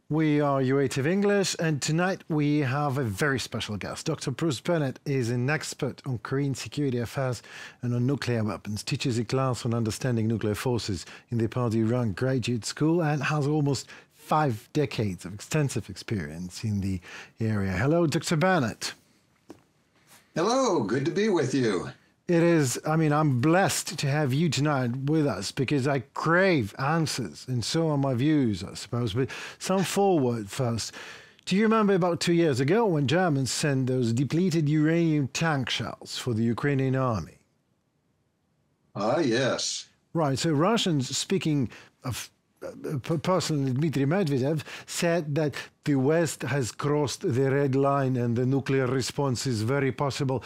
We are UATV English, and tonight we have a very special guest. Dr. Bruce Bennett is an expert on Korean security affairs and on nuclear weapons, teaches a class on understanding nuclear forces in the Purdue-run graduate school, and has almost 5 decades of extensive experience in the area. Hello, Dr. Bennett. Hello, good to be with you. It is, I'm blessed to have you tonight with us because I crave answers, and so are my views, I suppose. But some forward first. Do you remember about 2 years ago when Germans sent those depleted uranium tank shells for the Ukrainian army? Ah, yes. Right, so Russians, speaking of personally, Dmitry Medvedev said that the West has crossed the red line and the nuclear response is very possible.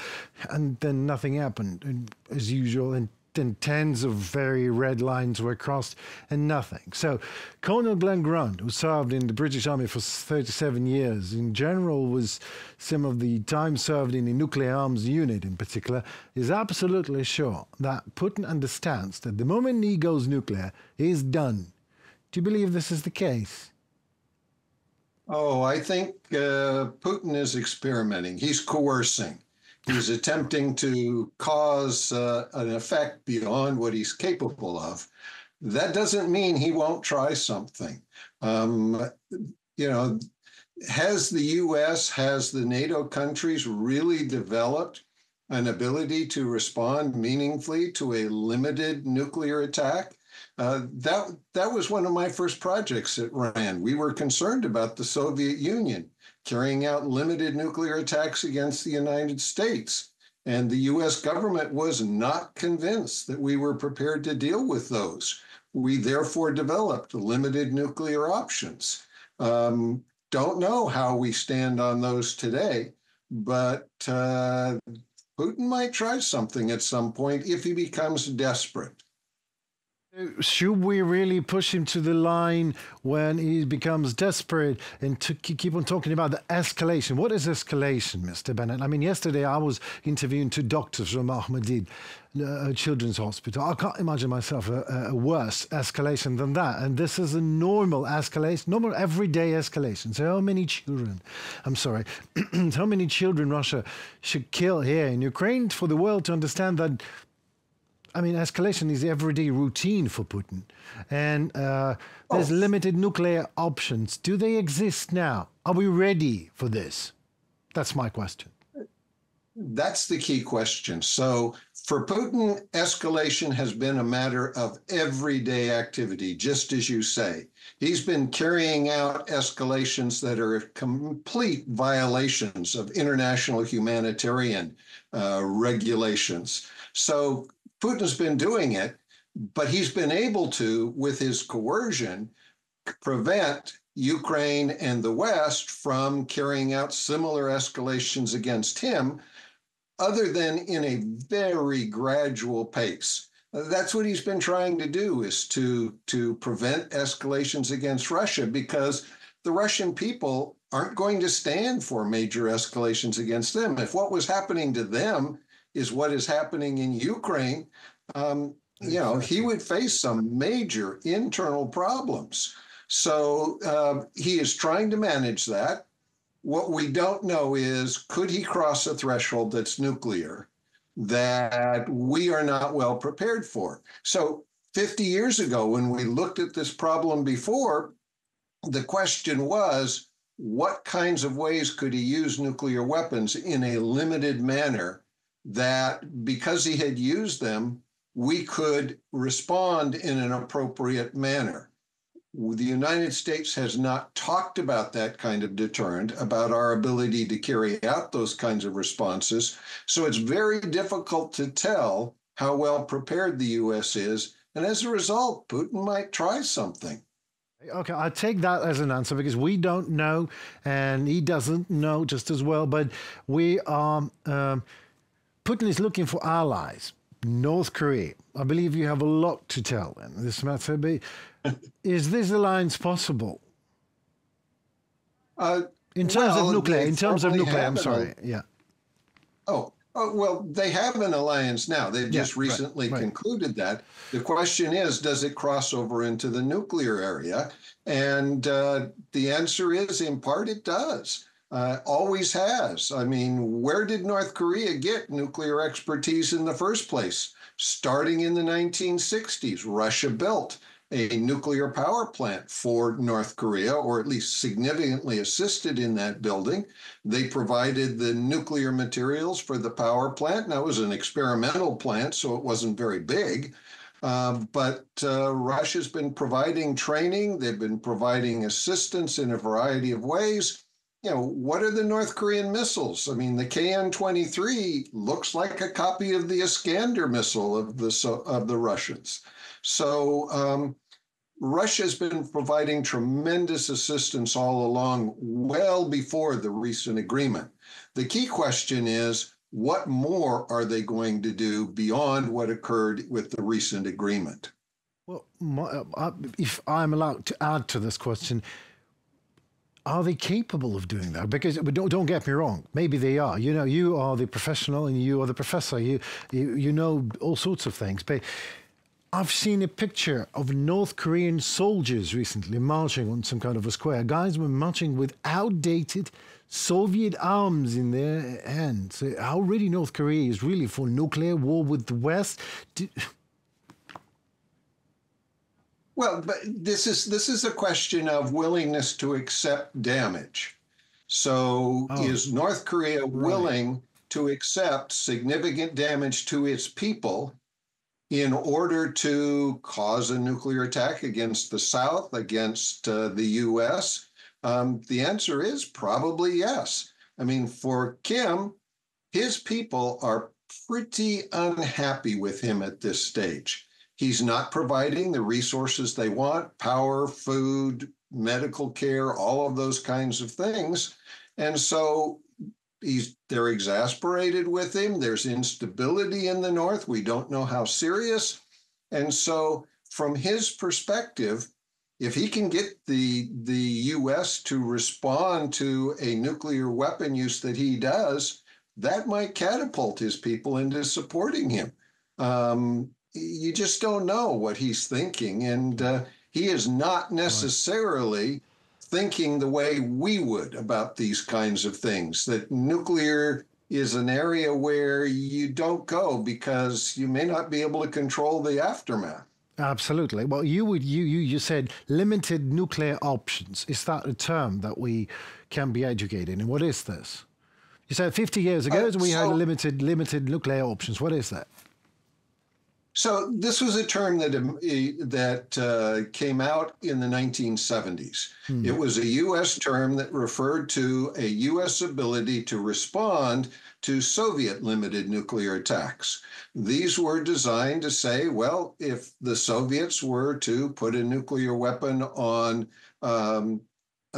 And then nothing happened, and, as usual. And then tens of very red lines were crossed and nothing. So Colonel Glenn Grant, who served in the British Army for 37 years, in general was some of the time served in the nuclear arms unit in particular, is absolutely sure that Putin understands that the moment he goes nuclear, he's done. Do you believe this is the case? Oh, I think Putin is experimenting. He's coercing. He's attempting to cause an effect beyond what he's capable of. That doesn't mean he won't try something. Has the U.S., has the NATO countries really developed an ability to respond meaningfully to a limited nuclear attack? That was one of my first projects at RAND. We were concerned about the Soviet Union carrying out limited nuclear attacks against the United States. And the U.S. government was not convinced that we were prepared to deal with those. We therefore developed limited nuclear options. Don't know how we stand on those today, but Putin might try something at some point if he becomes desperate. Should we really push him to the line when he becomes desperate and to keep on talking about the escalation? What is escalation, Mr. Bennett? Yesterday I was interviewing 2 doctors from Ahmedid Children's Hospital. I can't imagine myself a worse escalation than that. And this is a normal escalation, normal everyday escalation. So how many children, how many children Russia should kill here in Ukraine for the world to understand that escalation is everyday routine for Putin. And there's limited nuclear options. Do they exist now? Are we ready for this? That's my question. That's the key question. So for Putin, escalation has been a matter of everyday activity, just as you say. He's been carrying out escalations that are complete violations of international humanitarian regulations. So Putin's been doing it, but he's been able to, with his coercion, prevent Ukraine and the West from carrying out similar escalations against him, other than in a very gradual pace. That's what he's been trying to do, is to prevent escalations against Russia, because the Russian people aren't going to stand for major escalations against them. If what was happening to them is what is happening in Ukraine, he would face some major internal problems. So he is trying to manage that. What we don't know is, could he cross a threshold that's nuclear that we are not well prepared for? So 50 years ago, when we looked at this problem before, the question was, what kinds of ways could he use nuclear weapons in a limited manner that, because he had used them, we could respond in an appropriate manner? The United States has not talked about that kind of deterrent, about our ability to carry out those kinds of responses. So it's very difficult to tell how well prepared the U.S. is. And as a result, Putin might try something. Okay, I take that as an answer because we don't know, and he doesn't know just as well. But we are, Putin is looking for allies. North Korea. I believe you have a lot to tell in this matter. But is this alliance possible? In terms of nuclear, I'm sorry. Yeah. Oh, Oh, well, they have an alliance now. They've Yeah, just right, recently right. concluded that. The question is, does it cross over into the nuclear area? And the answer is, in part, it does. Always has. I mean, where did North Korea get nuclear expertise in the first place? Starting in the 1960s, Russia built a nuclear power plant for North Korea, or at least significantly assisted in that building. They provided the nuclear materials for the power plant. Now, it was an experimental plant, so it wasn't very big. But Russia's been providing training. They've been providing assistance in a variety of ways. What are the North Korean missiles? I mean, the KN-23 looks like a copy of the Iskander missile of the Russians. So Russia's been providing tremendous assistance all along, well before the recent agreement. The key question is, what more are they going to do beyond what occurred with the recent agreement? Well, if I'm allowed to add to this question, are they capable of doing that? Because but don't get me wrong, maybe they are. You know, you are the professional and you are the professor. You know all sorts of things, but I've seen a picture of North Korean soldiers recently marching on some kind of a square. Guys were marching with outdated Soviet arms in their hands. So how ready North Korea is really for nuclear war with the West? Well, but this is a question of willingness to accept damage. So Oh, is North Korea right. willing to accept significant damage to its people in order to cause a nuclear attack against the South, against the US? The answer is probably yes. I mean, for Kim, his people are pretty unhappy with him at this stage. He's not providing the resources they want: power, food, medical care, all of those kinds of things. And so they're exasperated with him. There's instability in the North. We don't know how serious. And so, from his perspective, if he can get the US to respond to a nuclear weapon use that he does, that might catapult his people into supporting him. You just don't know what he's thinking. And he is not Right. necessarily thinking the way we would about these kinds of things, that nuclear is an area where you don't go because you may not be able to control the aftermath. Absolutely. Well, you said limited nuclear options. Is that a term that we can be educated in? What is this? You said 50 years ago we had a So limited nuclear options. What is that? So this was a term that came out in the 1970s. It Hmm. was a U.S. term that referred to a U.S. ability to respond to Soviet limited nuclear attacks. These were designed to say, well, if the Soviets were to put a nuclear weapon on an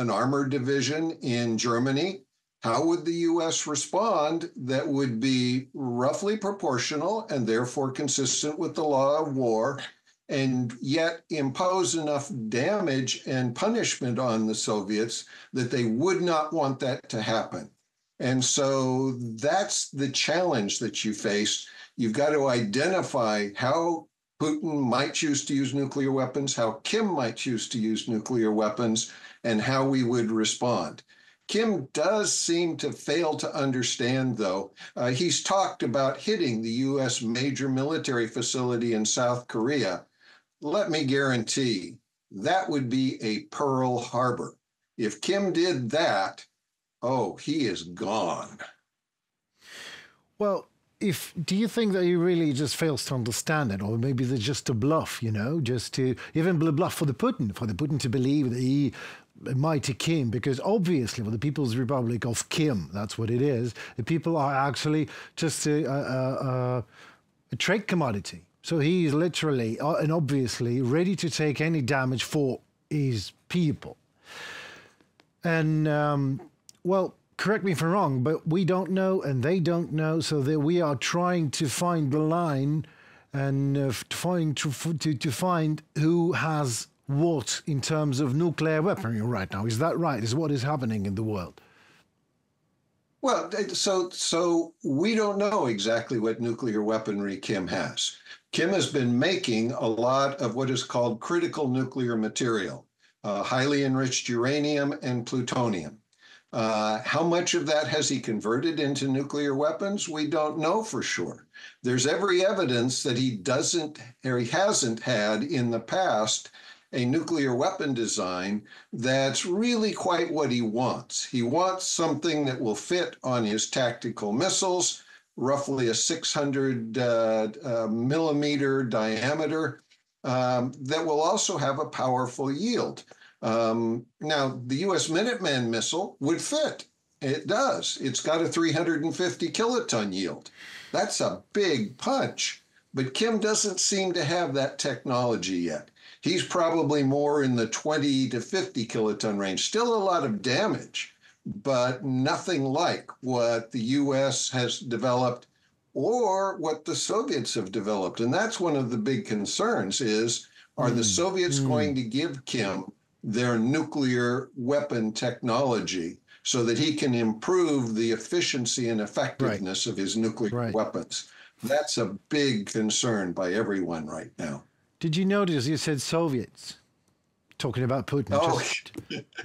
armored division in Germany, how would the US respond that would be roughly proportional and therefore consistent with the law of war, and yet impose enough damage and punishment on the Soviets that they would not want that to happen? And so that's the challenge that you face. You've got to identify how Putin might choose to use nuclear weapons, how Kim might choose to use nuclear weapons, and how we would respond. Kim does seem to fail to understand, though. He's talked about hitting the U.S. major military facility in South Korea. Let me guarantee that would be a Pearl Harbor. If Kim did that, oh, he is gone. Well, if do you think that he really just fails to understand it, or maybe it's just a bluff? You know, just to even a bluff for the Putin to believe that he mighty Kim, because obviously, for the People's Republic of Kim, that's what it is. The people are actually just a trade commodity. So he is literally and obviously ready to take any damage for his people. And well, correct me if I'm wrong, but we don't know and they don't know. So that we are trying to find the line and to find who has what in terms of nuclear weaponry right now. Is that right? Is what is happening in the world? Well, so we don't know exactly what nuclear weaponry Kim has. Kim has been making a lot of what is called critical nuclear material, highly enriched uranium and plutonium. How much of that has he converted into nuclear weapons? We don't know for sure. There's every evidence that he doesn't, or he hasn't had in the past, a nuclear weapon design that's really quite what he wants. He wants something that will fit on his tactical missiles, roughly a 600 millimeter diameter, that will also have a powerful yield. Now, the U.S. Minuteman missile would fit. It does. It's got a 350 kiloton yield. That's a big punch. But Kim doesn't seem to have that technology yet. He's probably more in the 20 to 50 kiloton range. Still a lot of damage, but nothing like what the U.S. has developed or what the Soviets have developed. And that's one of the big concerns is, are the Soviets going to give Kim their nuclear weapon technology so that he can improve the efficiency and effectiveness of his nuclear weapons? That's a big concern by everyone right now. Did you notice you said Soviets? Talking about Putin. Oh,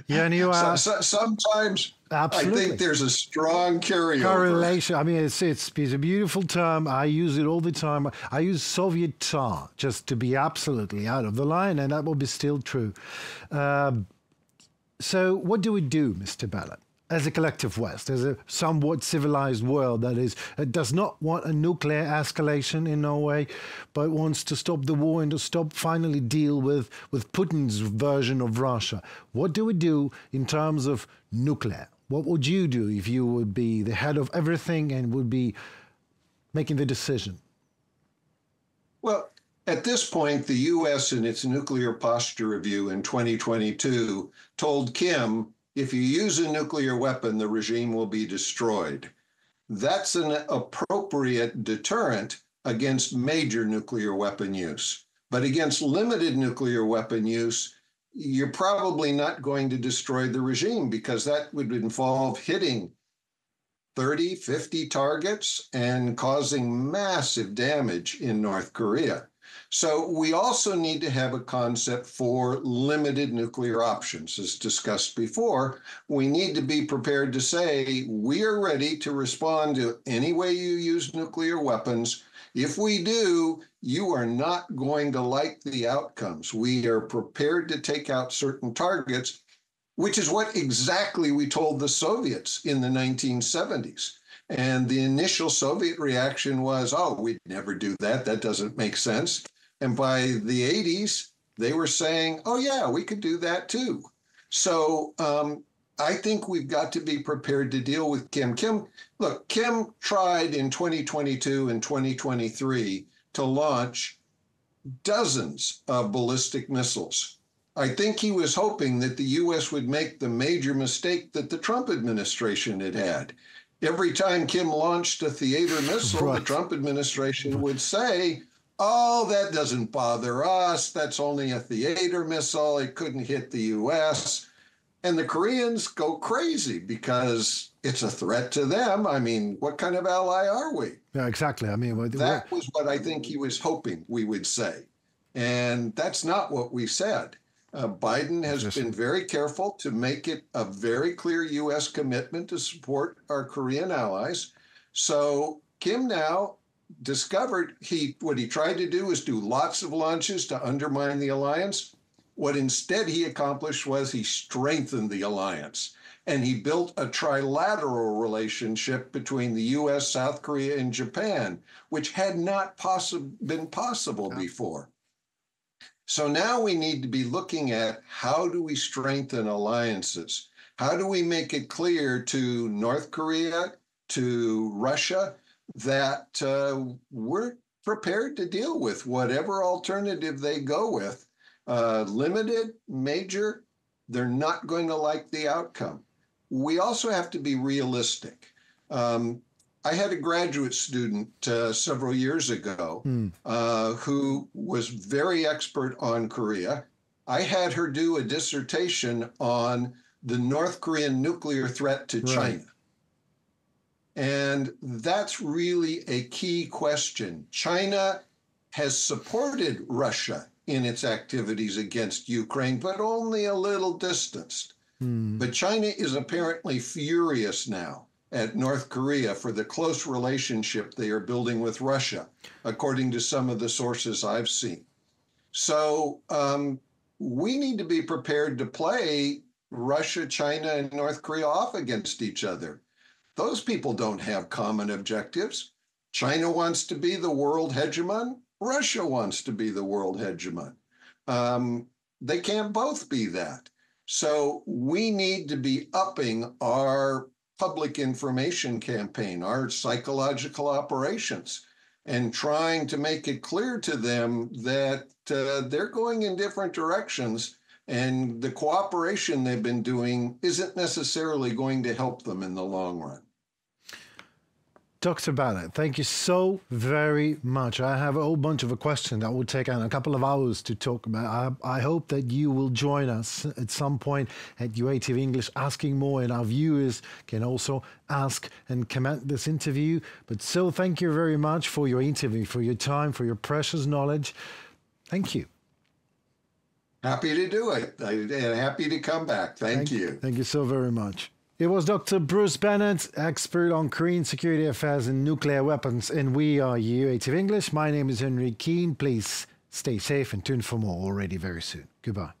yeah, and you are. Sometimes Absolutely. I think there's a strong correlation. I mean, it's a beautiful term. I use it all the time. I use Soviet Tsar just to be absolutely out of the line, and that will be still true. So what do we do, Mr. Bennett, as a collective West, as a somewhat civilized world that does not want a nuclear escalation in no way, but wants to stop the war and to finally deal with Putin's version of Russia? What do we do in terms of nuclear? What would you do if you would be the head of everything and would be making the decision? Well, at this point, the U.S. in its nuclear posture review in 2022 told Kim, if you use a nuclear weapon, the regime will be destroyed. That's an appropriate deterrent against major nuclear weapon use. But against limited nuclear weapon use, you're probably not going to destroy the regime because that would involve hitting 30, 50 targets and causing massive damage in North Korea. So we also need to have a concept for limited nuclear options. As discussed before, we need to be prepared to say, we are ready to respond to any way you use nuclear weapons. If we do, you are not going to like the outcomes. We are prepared to take out certain targets, which is what exactly we told the Soviets in the 1970s. And the initial Soviet reaction was, oh, we'd never do that. That doesn't make sense. And by the 80s, they were saying, oh, yeah, we could do that too. So I think we've got to be prepared to deal with Kim. Kim tried in 2022 and 2023 to launch dozens of ballistic missiles. I think he was hoping that the U.S. would make the major mistake that the Trump administration had had. Every time Kim launched a theater missile, the Trump administration would say, oh, that doesn't bother us. That's only a theater missile. It couldn't hit the U.S. And the Koreans go crazy because it's a threat to them. I mean, what kind of ally are we? Yeah, exactly. I mean, that was what I think he was hoping we would say. And that's not what we said. Biden has been very careful to make it a very clear U.S. commitment to support our Korean allies. So Kim now discovered what he tried to do was do lots of launches to undermine the alliance. What instead he accomplished was he strengthened the alliance, and he built a trilateral relationship between the U.S., South Korea, and Japan, which had not been possible before. So now we need to be looking at how do we strengthen alliances? How do we make it clear to North Korea, to Russia, that we're prepared to deal with whatever alternative they go with? Limited, major, they're not going to like the outcome. We also have to be realistic. I had a graduate student several years ago who was very expert on Korea. I had her do a dissertation on the North Korean nuclear threat to China. And that's really a key question. China has supported Russia in its activities against Ukraine, but only a little distanced. But China is apparently furious now at North Korea for the close relationship they are building with Russia, according to some of the sources I've seen. So we need to be prepared to play Russia, China, and North Korea off against each other. Those people don't have common objectives. China wants to be the world hegemon. Russia wants to be the world hegemon. They can't both be that. So we need to be upping our public information campaign, our psychological operations, and trying to make it clear to them that they're going in different directions, and the cooperation they've been doing isn't necessarily going to help them in the long run. Dr. Bennett, thank you so very much. I have a whole bunch of a question that will take a couple of hours to talk about. I hope that you will join us at some point at UATV English asking more, and our viewers can also ask and comment this interview. But so thank you very much for your interview, for your time, for your precious knowledge. Thank you. Happy to do it. Happy to come back. Thank you. Thank you so very much. It was Dr. Bruce Bennett, expert on Korean security affairs and nuclear weapons, and we are UATV English. My name is Henry Keane. Please stay safe and tune for more already very soon. Goodbye.